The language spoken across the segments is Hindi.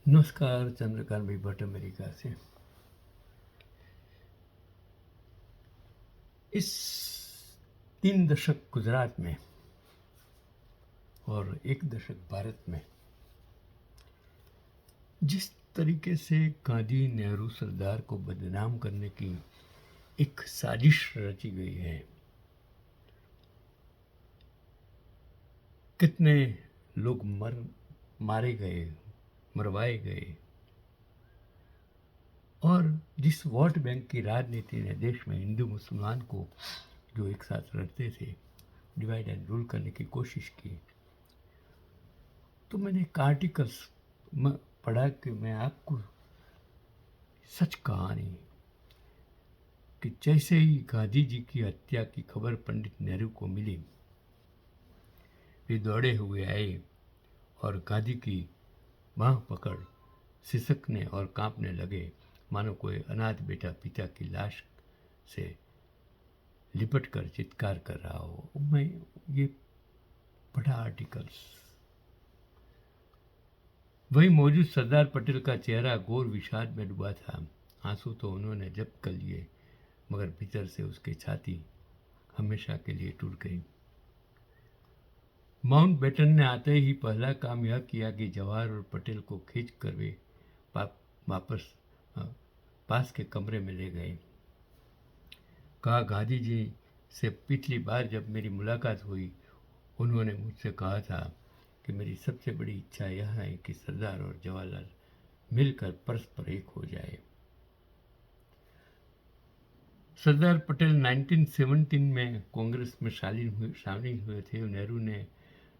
नमस्कार, चंद्रकांत भाई भट्ट अमेरिका से। इस 3 दशक गुजरात में और 1 दशक भारत में जिस तरीके से गांधी नेहरू सरदार को बदनाम करने की एक साजिश रची गई है, कितने लोग मारे गए, मरवाए गए, और जिस वोट बैंक की राजनीति ने देश में हिंदू मुसलमान को जो एक साथ रहते थे डिवाइड एंड रूल करने की कोशिश की, तो मैंने एक आर्टिकल्स पढ़ा कि मैं आपको सच कहानी कि जैसे ही गांधी जी की हत्या की खबर पंडित नेहरू को मिली, वे दौड़े हुए आए और गांधी की बांह पकड़ सिसकने और कांपने लगे, मानो कोई अनाथ बेटा पिता की लाश से लिपट कर चित्कार कर रहा हो। मैं ये पढ़ा आर्टिकल्स। वही मौजूद सरदार पटेल का चेहरा घोर विषाद में डूबा था। आंसू तो उन्होंने जब्त कर लिए, मगर भीतर से उसकी छाती हमेशा के लिए टूट गई। माउंट बेटन ने आते ही पहला काम यह किया कि जवाहर और पटेल को खींच कर वे वापस पास के कमरे में ले गए। कहा, गांधी जी से पिछली बार जब मेरी मुलाकात हुई, उन्होंने मुझसे कहा था कि मेरी सबसे बड़ी इच्छा यह है कि सरदार और जवाहरलाल मिलकर परस्पर एक हो जाए। सरदार पटेल 1917 में कांग्रेस में शामिल हुए थे। नेहरू ने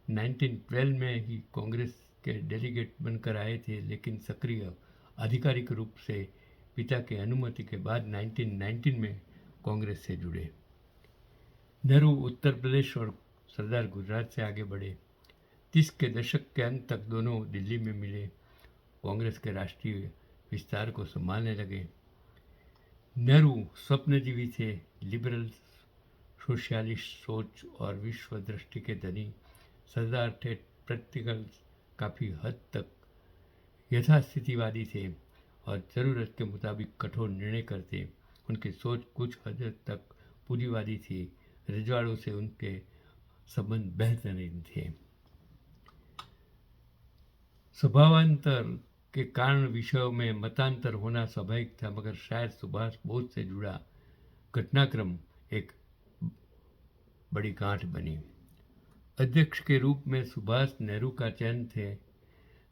1912 में ही कांग्रेस के डेलीगेट बनकर आए थे, लेकिन सक्रिय आधिकारिक रूप से पिता की अनुमति के बाद 1919 में कांग्रेस से जुड़े। नेहरू उत्तर प्रदेश और सरदार गुजरात से आगे बढ़े। 30 के दशक के अंत तक दोनों दिल्ली में मिले, कांग्रेस के राष्ट्रीय विस्तार को संभालने लगे। नेहरू स्वप्नजीवी थे, लिबरल सोशलिस्ट सोच और विश्व दृष्टि के धनी। सरदार थे प्रैक्टिकल, काफ़ी हद तक यथास्थितिवादी थे और ज़रूरत के मुताबिक कठोर निर्णय करते। उनकी सोच कुछ हद तक पूंजीवादी थी। रजवाड़ों से उनके संबंध बेहतरीन थे। स्वभावांतर के कारण विषयों में मतांतर होना स्वाभाविक था, मगर शायद सुभाष बोस से जुड़ा घटनाक्रम एक बड़ी गांठ बनी। अध्यक्ष के रूप में सुभाष नेहरू का चयन थे।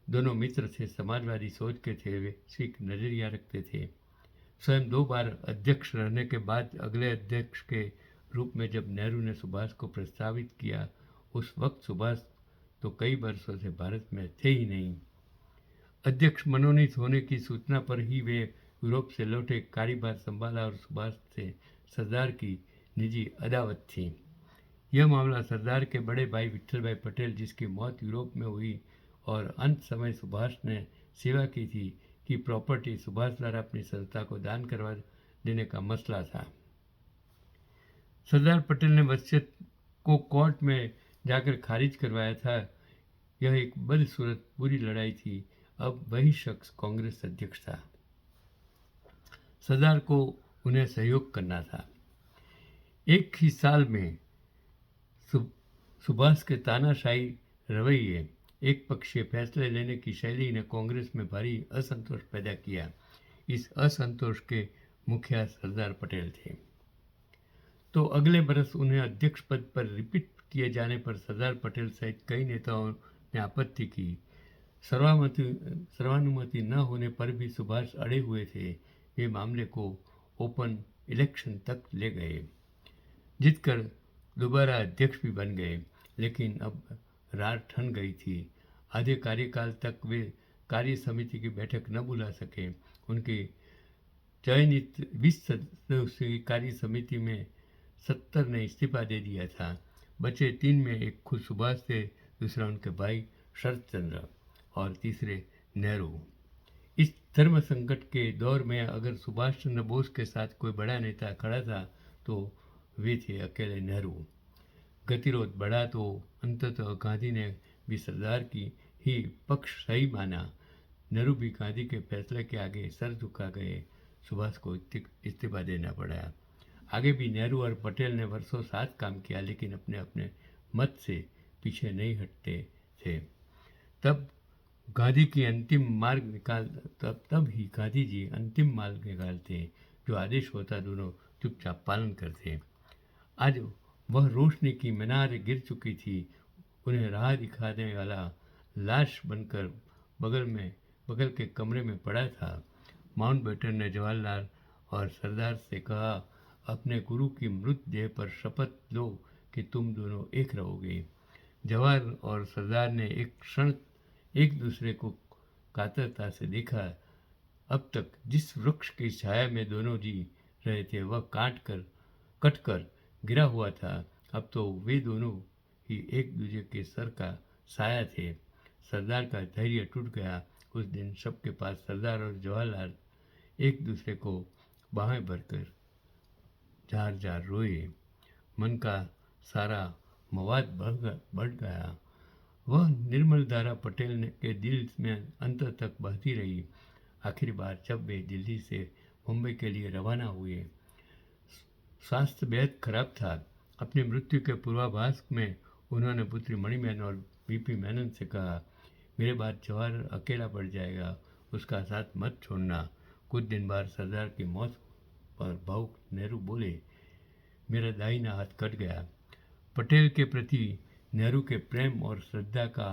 दोनों मित्र थे, समाजवादी सोच के थे, वैश्विक नजरिया रखते थे। स्वयं 2 बार अध्यक्ष रहने के बाद अगले अध्यक्ष के रूप में जब नेहरू ने सुभाष को प्रस्तावित किया, उस वक्त सुभाष तो कई वर्षों से भारत में थे ही नहीं। अध्यक्ष मनोनीत होने की सूचना पर ही वे यूरोप से लौटे, कार्यभार संभाला और सुभाष से सरदार की निजी अदावत थी। यह मामला सरदार के बड़े भाई विट्ठल भाई पटेल, जिसकी मौत यूरोप में हुई और अंत समय सुभाष ने सेवा की थी, कि प्रॉपर्टी सुभाष द्वारा अपनी संस्था को दान करवा देने का मसला था। सरदार पटेल ने वसीयत को कोर्ट में जाकर खारिज करवाया था। यह एक बदसूरत बुरी लड़ाई थी। अब वही शख्स कांग्रेस अध्यक्ष था। सरदार को उन्हें सहयोग करना था। एक ही साल में सुभाष के तानाशाही रवैये, एक पक्षीय फैसले लेने की शैली ने कांग्रेस में भारी असंतोष पैदा किया। इस असंतोष के मुखिया सरदार पटेल थे। तो अगले बरस उन्हें अध्यक्ष पद पर रिपीट किए जाने पर सरदार पटेल सहित कई नेताओं ने आपत्ति की। सर्वानुमति न होने पर भी सुभाष अड़े हुए थे। वे मामले को ओपन इलेक्शन तक ले गए, जीतकर दोबारा अध्यक्ष भी बन गए, लेकिन अब रार ठन गई थी। आधे कार्यकाल तक वे कार्य समिति की बैठक न बुला सके। उनकी चयनित 20 सदस्यों की कार्य समिति में 70 ने इस्तीफा दे दिया था। बचे 3 में एक खुद सुभाष थे, दूसरा उनके भाई शरद चंद्र और तीसरे नेहरू। इस धर्म संकट के दौर में अगर सुभाष चंद्र बोस के साथ कोई बड़ा नेता खड़ा था तो वे थे अकेले नेहरू। गतिरोध बढ़ा तो अंततः गांधी ने भी सरदार की ही पक्ष सही माना। नेहरू भी गांधी के फैसले के आगे सर झुका गए। सुभाष को इस्तीफा देना पड़ा। आगे भी नेहरू और पटेल ने वर्षों साथ काम किया, लेकिन अपने अपने मत से पीछे नहीं हटते थे। तब गांधी की अंतिम मार्ग निकाल तब ही गांधी जी अंतिम मार्ग निकालते। जो आदेश होता दोनों चुपचाप पालन करते। आज वह रोशनी की मीनार गिर चुकी थी। उन्हें राह दिखाने वाला लाश बनकर बगल के कमरे में पड़ा था। माउंटबेटन ने जवाहरलाल और सरदार से कहा, अपने गुरु की मृत देह पर शपथ लो कि तुम दोनों एक रहोगे। जवाहर और सरदार ने एक क्षण एक दूसरे को कातरता से देखा। अब तक जिस वृक्ष की छाया में दोनों जी रहे थे वह कटकर गिरा हुआ था। अब तो वे दोनों ही एक दूसरे के सर का साया थे। सरदार का धैर्य टूट गया। उस दिन सबके पास सरदार और जवाहरलाल एक दूसरे को बाहें भरकर जार जार रोए। मन का सारा मवाद बढ़ गया। वह निर्मल धारा पटेल के दिल में अंत तक बहती रही। आखिरी बार जब वे दिल्ली से मुंबई के लिए रवाना हुए, स्वास्थ्य बेहद खराब था। अपनी मृत्यु के पूर्वाभास में उन्होंने पुत्री मणिमैन और बीपी मेनन से कहा, मेरे बाद जवाहर अकेला पड़ जाएगा, उसका साथ मत छोड़ना। कुछ दिन बाद सरदार की मौत पर भावुक नेहरू बोले, मेरा दाहिना हाथ कट गया। पटेल के प्रति नेहरू के प्रेम और श्रद्धा का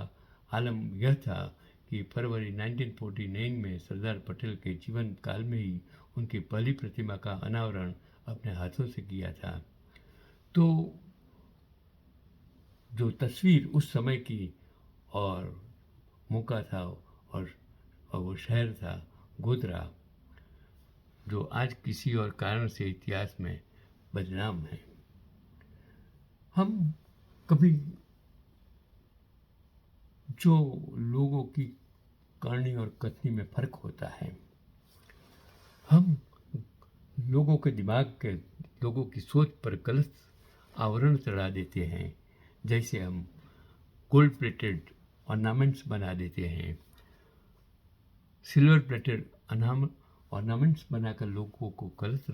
आलम यह था कि फरवरी 1949 में सरदार पटेल के जीवन काल में ही उनकी पहली प्रतिमा का अनावरण अपने हाथों से किया था। तो जो तस्वीर उस समय की और मौका था और वो शहर था गोधरा, जो आज किसी और कारण से इतिहास में बदनाम है। हम कभी जो लोगों की करनी और कथनी में फर्क होता है, हम लोगों के लोगों की सोच पर गलत आवरण चढ़ा देते हैं। जैसे हम गोल्ड प्लेटेड ऑर्नामेंट्स बना देते हैं, सिल्वर प्लेटेड ऑर्नामेंट्स बनाकर लोगों को गलत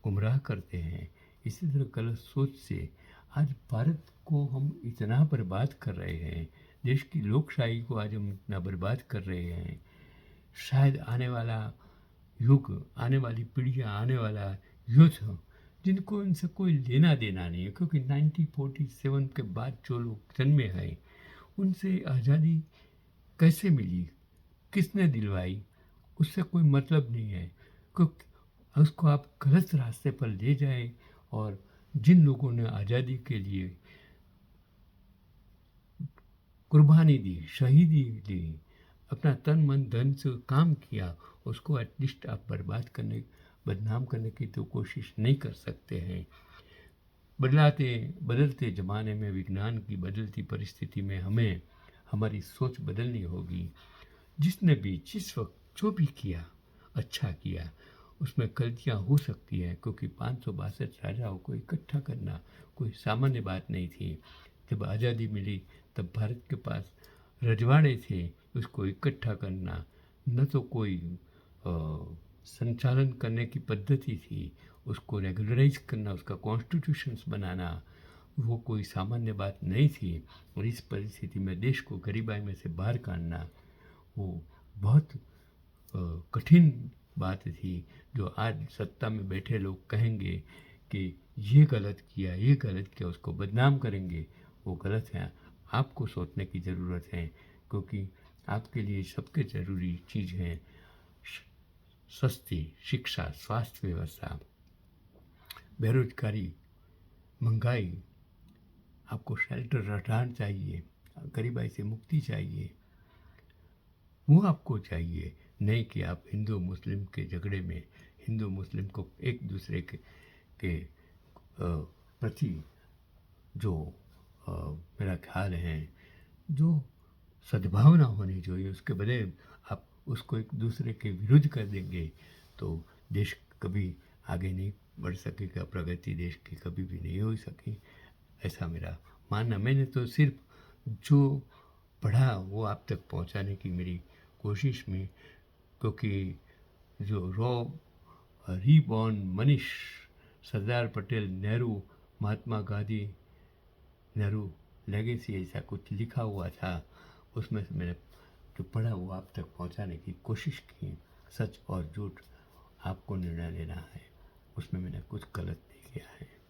गुमराह करते हैं। इसी तरह गलत सोच से आज भारत को हम इतना बर्बाद कर रहे हैं, देश की लोकशाही को आज हम इतना बर्बाद कर रहे हैं। शायद आने वाला युग, आने वाली पीढ़ियाँ, आने वाला युद्ध, जिनको इनसे कोई लेना देना नहीं है, क्योंकि 1947 के बाद जो लोग जन्मे हैं उनसे आज़ादी कैसे मिली, किसने दिलवाई, उससे कोई मतलब नहीं है। क्योंकि उसको आप गलत रास्ते पर ले जाए। और जिन लोगों ने आज़ादी के लिए कुर्बानी दी, शहीदी दी, अपना तन मन धन से काम किया, उसको एटलीस्ट आप बदनाम करने की तो कोशिश नहीं कर सकते हैं। बदलते ज़माने में, विज्ञान की बदलती परिस्थिति में हमें हमारी सोच बदलनी होगी। जिसने भी जिस वक्त जो भी किया, अच्छा किया। उसमें गलतियाँ हो सकती हैं, क्योंकि 562 राजाओं को इकट्ठा करना कोई सामान्य बात नहीं थी। जब आज़ादी मिली तब भारत के पास रजवाड़े थे, उसको इकट्ठा करना न तो कोई संचालन करने की पद्धति थी, उसको रेगुलराइज करना, उसका कॉन्स्टिट्यूशंस बनाना, वो कोई सामान्य बात नहीं थी। और इस परिस्थिति में देश को गरीबाई में से बाहर काटना वो बहुत कठिन बात थी। जो आज सत्ता में बैठे लोग कहेंगे कि ये गलत किया, उसको बदनाम करेंगे, वो गलत है। आपको सोचने की ज़रूरत है, क्योंकि आपके लिए सबसे ज़रूरी चीज़ है सस्ती शिक्षा, स्वास्थ्य व्यवस्था, बेरोजगारी, महंगाई। आपको शेल्टर रहना चाहिए, गरीबाई से मुक्ति चाहिए, वो आपको चाहिए। नहीं कि आप हिंदू मुस्लिम के झगड़े में हिंदू मुस्लिम को एक दूसरे के प्रति जो मेरा ख्याल है, जो सद्भावना होनी चाहिए, उसके बजाय आप उसको एक दूसरे के विरुद्ध कर देंगे तो देश कभी आगे नहीं बढ़ सकेगा, प्रगति देश की कभी भी नहीं हो सकी, ऐसा मेरा मानना। मैंने तो सिर्फ जो पढ़ा वो आप तक पहुंचाने की मेरी कोशिश में, क्योंकि जो रीबॉर्न मनीष, सरदार पटेल, नेहरू, महात्मा गांधी, नेहरू लेगेसी ऐसा कुछ लिखा हुआ था, उसमें से मैंने जो पढ़ा वो आप तक पहुंचाने की कोशिश की। सच और झूठ आपको निर्णय लेना है, उसमें मैंने कुछ गलत नहीं किया है।